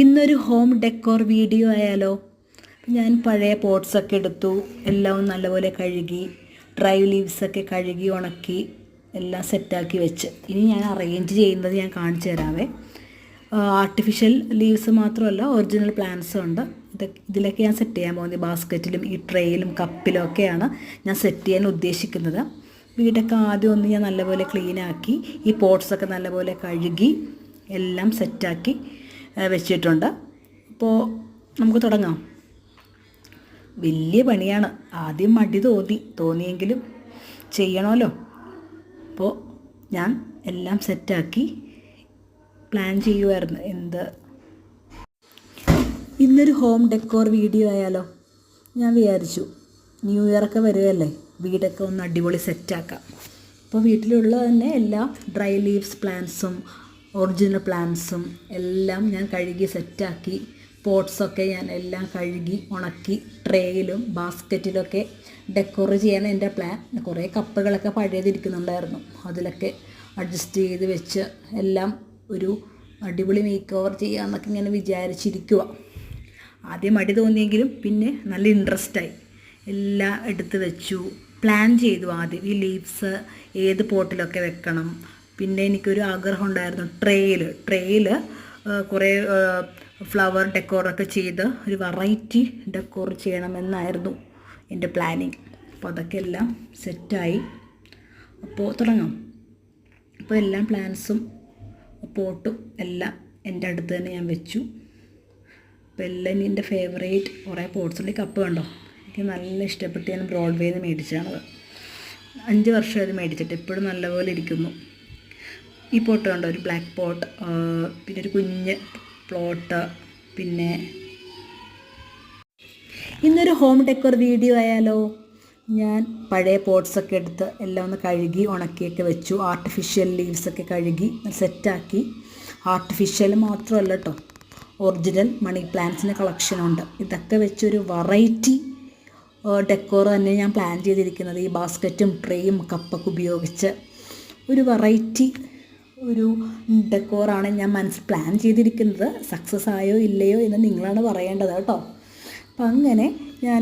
ഇന്നൊരു home decor video ആയാലോ? ഞാൻ പഴയ പോട്ട്സൊക്കെ എടുത്തു, എല്ലാം നല്ലപോലെ കഴുകി, ഡ്രൈ ലീവ്സൊക്കെ കഴുകി ഉണക്കി എല്ലാം സെറ്റാക്കി വെച്ച്. ഇനി ഞാൻ അറേഞ്ച് ചെയ്യുന്നത് ഞാൻ കാണിച്ചു തരാവേ. ആർട്ടിഫിഷ്യൽ ലീവ്സ് മാത്രമല്ല, ഒറിജിനൽ പ്ലാന്റ്സും ഉണ്ട്. ഇതിലൊക്കെ ഞാൻ സെറ്റ് ചെയ്യാൻ പോകുന്നത് ബാസ്ക്കറ്റിലും ഈ ട്രേയിലും കപ്പിലും ഒക്കെയാണ് ഞാൻ സെറ്റ് ചെയ്യാൻ ഉദ്ദേശിക്കുന്നത്. വീടൊക്കെ ആദ്യം ഒന്ന് ഞാൻ നല്ലപോലെ ക്ലീനാക്കി, ഈ പോട്ട്സൊക്കെ നല്ലപോലെ കഴുകി എല്ലാം സെറ്റാക്കി വെച്ചിട്ടുണ്ട്. അപ്പോൾ നമുക്ക് തുടങ്ങാം. വലിയ പണിയാണ്. ആദ്യം മടി തോന്നിയെങ്കിലും ചെയ്യണമല്ലോ. അപ്പോൾ ഞാൻ എല്ലാം സെറ്റാക്കി പ്ലാൻ ചെയ്യുമായിരുന്നു. ഇന്നൊരു ഹോം ഡെക്കോർ വീഡിയോ ആയാലോ? ഞാൻ വിചാരിച്ചു, ന്യൂ ഇയറൊക്കെ വരുമല്ലേ, വീടൊക്കെ ഒന്ന് അടിപൊളി സെറ്റാക്കാം. അപ്പോൾ വീട്ടിലുള്ള തന്നെ എല്ലാ ഡ്രൈ ലീവ്സ് പ്ലാന്റ്സും ഒറിജിനൽ പ്ലാന്റ്സും എല്ലാം ഞാൻ കഴുകി സെറ്റാക്കി. പോട്ട്സൊക്കെ ഞാൻ എല്ലാം കഴുകി ഉണക്കി ട്രേയിലും ബാസ്ക്കറ്റിലൊക്കെ ഡെക്കോർ ചെയ്യാൻ എൻ്റെ പ്ലാൻ. കുറേ കപ്പുകളൊക്കെ പഴയതിരിക്കുന്നുണ്ടായിരുന്നു, അതിലൊക്കെ അഡ്ജസ്റ്റ് ചെയ്ത് വെച്ച് എല്ലാം ഒരു അടിപൊളി മേക്ക് ഓവർ ചെയ്യാമെന്നൊക്കെ ഇങ്ങനെ വിചാരിച്ചിരിക്കുക. ആദ്യം മടി തോന്നിയെങ്കിലും പിന്നെ നല്ല ഇൻട്രസ്റ്റായി. എല്ലാം എടുത്ത് വെച്ചു, പ്ലാൻ ചെയ്തു. ആദ്യം ഈ ലീവ്സ് ഏത് പോട്ടിലൊക്കെ വെക്കണം. പിന്നെ എനിക്കൊരു ആഗ്രഹം ഉണ്ടായിരുന്നു, ട്രേയിൽ കുറേ ഫ്ലവർ ഡെക്കോറൊക്കെ ചെയ്ത് ഒരു വെറൈറ്റി ഡെക്കോർ ചെയ്യണമെന്നായിരുന്നു എൻ്റെ പ്ലാനിങ്. അപ്പോൾ അതൊക്കെ എല്ലാം സെറ്റായി. അപ്പോൾ തുടങ്ങാം. അപ്പോൾ എല്ലാ പ്ലാന്റ്സും പോട്ടും എല്ലാം എൻ്റെ അടുത്ത് തന്നെ ഞാൻ വെച്ചു. അപ്പോൾ എല്ലാം എൻ്റെ ഫേവറേറ്റ് കുറേ പോട്ട്സുള്ള കപ്പ് കണ്ടോ, എനിക്ക് നല്ല ഇഷ്ടപ്പെട്ട് ഞാൻ ബ്രോഡ്വേയിൽ നിന്ന് മേടിച്ചതാണത്. 5 വർഷം അത് മേടിച്ചിട്ട് ഇപ്പോഴും നല്ലപോലെ ഇരിക്കുന്നു. ഈ പോട്ട് കണ്ടോ, ഒരു ബ്ലാക്ക് പോട്ട്, പിന്നെ ഒരു കുഞ്ഞ് പ്ലോട്ട്. പിന്നെ ഇന്നൊരു ഹോം ഡെക്കോർ വീഡിയോ ആയാലോ? ഞാൻ പഴയ പോട്ട്സൊക്കെ എടുത്ത് എല്ലാം ഒന്ന് കഴുകി ഉണക്കിയൊക്കെ വെച്ചു. ആർട്ടിഫിഷ്യൽ ലീവ്സൊക്കെ കഴുകി സെറ്റാക്കി. ആർട്ടിഫിഷ്യൽ മാത്രമല്ല കേട്ടോ, ഒറിജിനൽ മണി പ്ലാന്റ്സിൻ്റെ കളക്ഷനുണ്ട്. ഇതൊക്കെ വെച്ചൊരു വെറൈറ്റി ഡെക്കോർ തന്നെ ഞാൻ പ്ലാൻ ചെയ്തിരിക്കുന്നത്. ഈ ബാസ്ക്കറ്റും ട്രേയും കപ്പൊക്കെ ഉപയോഗിച്ച് ഒരു വെറൈറ്റി ഒരു ഡെക്കോറാണ് ഞാൻ പ്ലാൻ ചെയ്തിരിക്കുന്നത്. സക്സസ് ആയോ ഇല്ലയോ എന്ന് നിങ്ങളാണ് പറയേണ്ടത് കേട്ടോ. അപ്പം അങ്ങനെ ഞാൻ